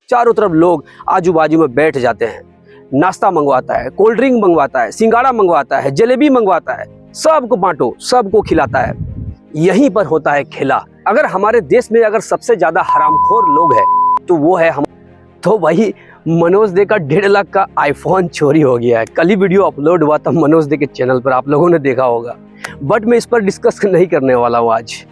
चारों तरफ लोग आजू बाजू में बैठ जाते हैं, नाश्ता मंगवाता है, कोल्ड ड्रिंक मंगवाता है, सिंगाड़ा मंगवाता है, जलेबी मंगवाता है, सबको बांटो, सबको खिलाता है। यहीं पर होता है खेला। अगर हमारे देश में अगर सबसे ज्यादा हरामखोर लोग हैं तो वो है हम। तो वही मनोज दे का 1.5 लाख का आईफोन चोरी हो गया है। कल ही वीडियो अपलोड हुआ था मनोज दे के चैनल पर, आप लोगों ने देखा होगा, बट मैं इस पर डिस्कस नहीं करने वाला हूँ। आज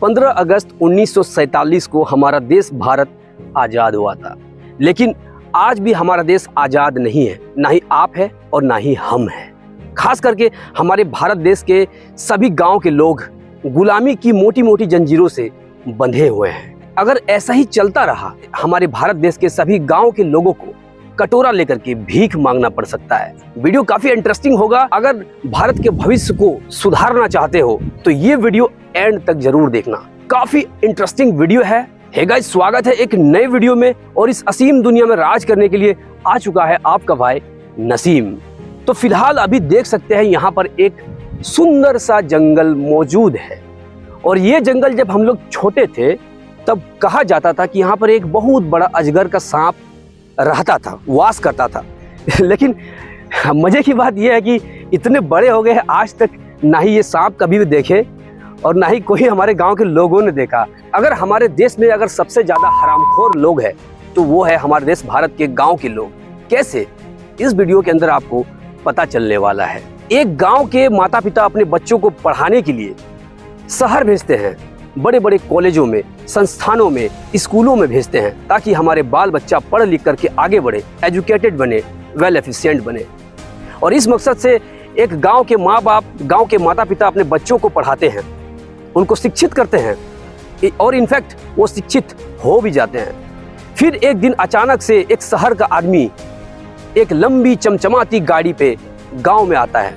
15 अगस्त 1947 को हमारा देश भारत आज़ाद हुआ था, लेकिन आज भी हमारा देश आज़ाद नहीं है। ना ही आप है और ना ही हम हैं। खास करके हमारे भारत देश के सभी गांव के लोग गुलामी की मोटी मोटी जंजीरों से बंधे हुए हैं। अगर ऐसा ही चलता रहा, हमारे भारत देश के सभी गांव के लोगों को कटोरा लेकर के भीख मांगना पड़ सकता है। वीडियो काफी इंटरेस्टिंग होगा। अगर भारत के भविष्य को सुधारना चाहते हो तो ये वीडियो एंड तक जरूर देखना, काफी इंटरेस्टिंग वीडियो है। हे गाइस, स्वागत है एक नए वीडियो में, और इस असीम दुनिया में राज करने के लिए आ चुका है आपका भाई नसीम। तो फिलहाल अभी देख सकते हैं यहाँ पर एक सुंदर सा जंगल मौजूद है, और ये जंगल जब हम लोग छोटे थे तब कहा जाता था कि यहाँ पर एक बहुत बड़ा अजगर का सांप रहता था, वास करता था। लेकिन मजे की बात यह है कि इतने बड़े हो गए हैं, आज तक ना ही ये सांप कभी भी देखे और ना ही कोई हमारे गांव के लोगों ने देखा। अगर हमारे देश में अगर सबसे ज्यादा हरामखोर लोग हैं तो वो है हमारे देश भारत के गांव के लोग। कैसे, इस वीडियो के अंदर आपको पता चलने वाला है। एक गांव के माता पिता अपने बच्चों को पढ़ाने के लिए शहर भेजते हैं, बड़े बड़े कॉलेजों में, संस्थानों में, स्कूलों में भेजते हैं, ताकि हमारे बाल बच्चा पढ़ लिख करके आगे बढ़े, एजुकेटेड बने, वेल एफिशिएंट बने। और इस मकसद से एक गांव के माँ बाप, गांव के माता पिता अपने बच्चों को पढ़ाते हैं, उनको शिक्षित करते हैं, और इनफैक्ट वो शिक्षित हो भी जाते हैं। फिर एक दिन अचानक से एक शहर का आदमी एक लंबी चमचमाती गाड़ी पे गांव में आता है,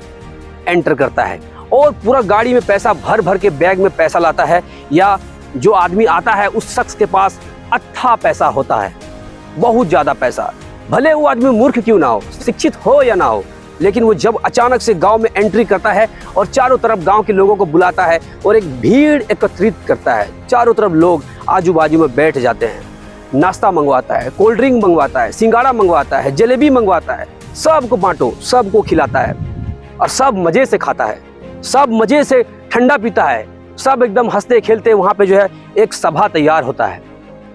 एंटर करता है, और पूरा गाड़ी में पैसा भर भर के बैग में पैसा लाता है। या जो आदमी आता है उस शख्स के पास अथाह पैसा होता है, बहुत ज्यादा पैसा। भले वो आदमी मूर्ख क्यों ना हो, शिक्षित हो या ना हो, लेकिन वो जब अचानक से गांव में एंट्री करता है और चारों तरफ गांव के लोगों को बुलाता है और एक भीड़ एकत्रित करता है, चारों तरफ लोग आजू बाजू में बैठ जाते हैं, नाश्ता मंगवाता है, कोल्ड ड्रिंक मंगवाता है, सिंगाड़ा मंगवाता है, जलेबी मंगवाता है, सबको बांटो, सबको खिलाता है, और सब मजे से खाता है, सब मजे से ठंडा पीता है, सब एकदम हंसते खेलते। वहाँ पे जो है एक सभा तैयार होता है,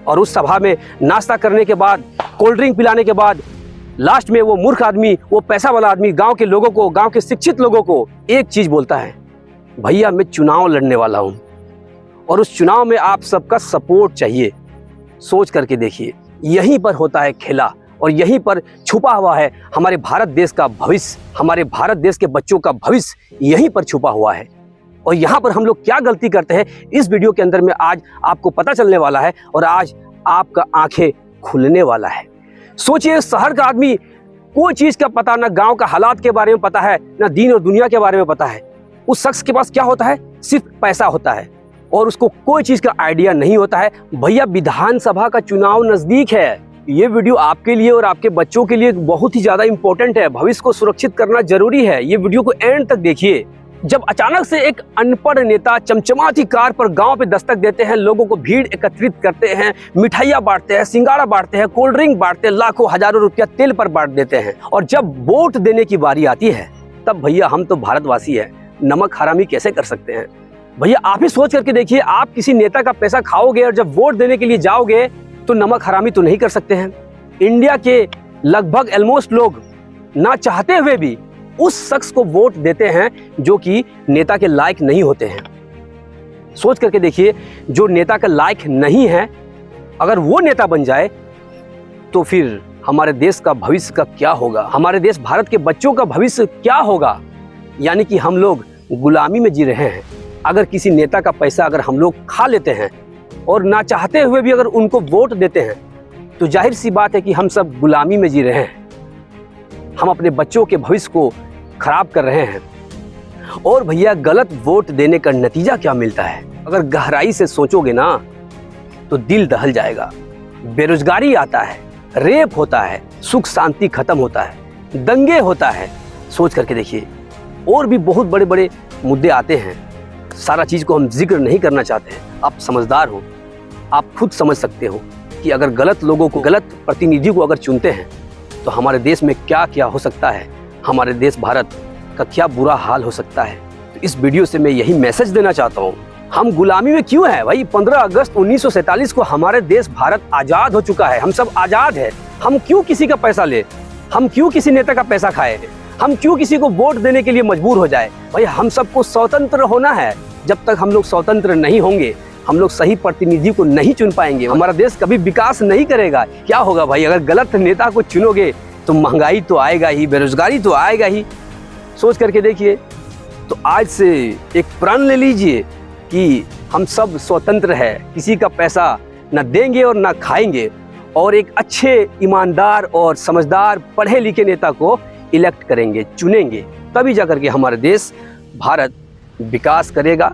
और उस सभा में नाश्ता करने के बाद, कोल्ड ड्रिंक पिलाने के बाद, लास्ट में वो मूर्ख आदमी, वो पैसा वाला आदमी गांव के लोगों को, गांव के शिक्षित लोगों को एक चीज बोलता है, भैया मैं चुनाव लड़ने वाला हूँ और उस चुनाव में आप सबका सपोर्ट चाहिए। सोच करके देखिए, यहीं पर होता है खेला, और यहीं पर छुपा हुआ है हमारे भारत देश का भविष्य, हमारे भारत देश के बच्चों का भविष्य यहीं पर छुपा हुआ है। और यहाँ पर हम लोग क्या गलती करते हैं, इस वीडियो के अंदर में आज आपको पता चलने वाला है, और आज आपका आंखें खुलने वाला है। सोचिए, शहर का आदमी कोई चीज का पता, ना गांव का हालात के बारे में पता है, ना दीन और दुनिया के बारे में पता है। उस शख्स के पास क्या होता है, सिर्फ पैसा होता है, और उसको कोई चीज का आइडिया नहीं होता है। भैया विधानसभा का चुनाव नजदीक है, ये वीडियो आपके लिए और आपके बच्चों के लिए बहुत ही ज्यादा इंपॉर्टेंट है, भविष्य को सुरक्षित करना जरूरी है। ये वीडियो को एंड तक देखिए। जब अचानक से एक अनपढ़ नेता चमचमाती कार पर गांव पे दस्तक देते हैं, लोगों को भीड़ एकत्रित करते हैं, मिठाइयाँ बांटते हैं, सिंगाड़ा बांटते हैं, कोल्ड ड्रिंक बांटते हैं, लाखों हजारों रुपया तेल पर बांट देते हैं, और जब वोट देने की बारी आती है तब भैया हम तो भारतवासी हैं, नमक हरामी कैसे कर सकते हैं। भैया आप ही सोच करके देखिए, आप किसी नेता का पैसा खाओगे और जब वोट देने के लिए जाओगे तो नमक हरामी तो नहीं कर सकते हैं। इंडिया के लगभग ऑलमोस्ट लोग ना चाहते हुए भी उस शख्स को वोट देते हैं जो कि नेता के लायक नहीं होते हैं। सोच करके देखिए, जो नेता का लायक नहीं है, अगर वो नेता बन जाए तो फिर हमारे देश का भविष्य का क्या होगा, हमारे देश भारत के बच्चों का भविष्य क्या होगा। यानी कि हम लोग गुलामी में जी रहे हैं। अगर किसी नेता का पैसा अगर हम लोग खा लेते हैं और ना चाहते हुए भी अगर उनको वोट देते हैं, तो जाहिर सी बात है कि हम सब गुलामी में जी रहे हैं, हम अपने बच्चों के भविष्य को खराब कर रहे हैं। और भैया गलत वोट देने का नतीजा क्या मिलता है, अगर गहराई से सोचोगे ना तो दिल दहल जाएगा। बेरोजगारी आता है, रेप होता है, सुख शांति खत्म होता है, दंगे होता है। सोच करके देखिए, और भी बहुत बड़े बड़े मुद्दे आते हैं। सारा चीज को हम जिक्र नहीं करना चाहते हैं। आप समझदार हो, आप खुद समझ सकते हो कि अगर गलत लोगों को, गलत प्रतिनिधि को अगर चुनते हैं तो हमारे देश में क्या क्या हो सकता है, हमारे देश भारत का क्या बुरा हाल हो सकता है। तो इस वीडियो से मैं यही मैसेज देना चाहता हूँ, हम गुलामी में क्यों हैं भाई। 15 अगस्त 1947 को हमारे देश भारत आज़ाद हो चुका है, हम सब आज़ाद है। हम क्यों किसी का पैसा ले, हम क्यों किसी नेता का पैसा खाए, हम क्यों किसी को वोट देने के लिए मजबूर हो जाए। भाई हम सबको स्वतंत्र होना है। जब तक हम लोग स्वतंत्र नहीं होंगे, हम लोग सही प्रतिनिधि को नहीं चुन पाएंगे, हमारा देश कभी विकास नहीं करेगा। क्या होगा भाई, अगर गलत नेता को चुनोगे तो महंगाई तो आएगा ही, बेरोजगारी तो आएगा ही। सोच करके देखिए। तो आज से एक प्रण ले लीजिए कि हम सब स्वतंत्र है, किसी का पैसा न देंगे और न खाएंगे, और एक अच्छे, ईमानदार और समझदार पढ़े लिखे नेता को इलेक्ट करेंगे, चुनेंगे। तभी जाकर के हमारा देश भारत विकास करेगा,